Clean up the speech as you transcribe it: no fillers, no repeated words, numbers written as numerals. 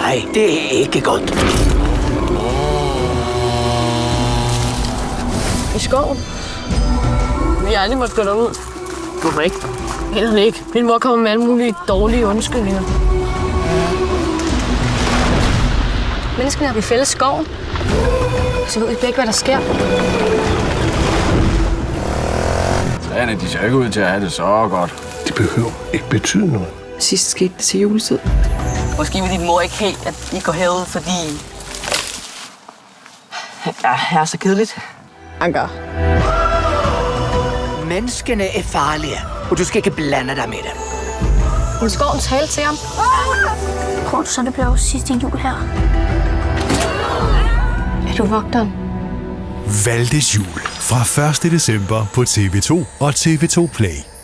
Nej, det er ikke godt. I skoven. Vi har aldrig måtte gå derud. Hvorfor ikke? Heller ikke. Min mor kommer med alle mulige dårlige undskyldninger. Menneskene har vi fælles skoven. Så ved vi begge, hvad der sker. Træerne, de ser ikke ud til at have det så godt. Det behøver ikke betyde noget. Sidst skete det til juletid. Måske vil din mor ikke have, at I går herud, fordi... Ja, her er så kedeligt. Anker. Menneskene er farlige, og du skal ikke blande dig med dem. Vil skoven tale til ham? Tror du så, det bliver sidste jul her? Er du vogteren? Valdes jul fra 1. december på TV2 og TV2 Play.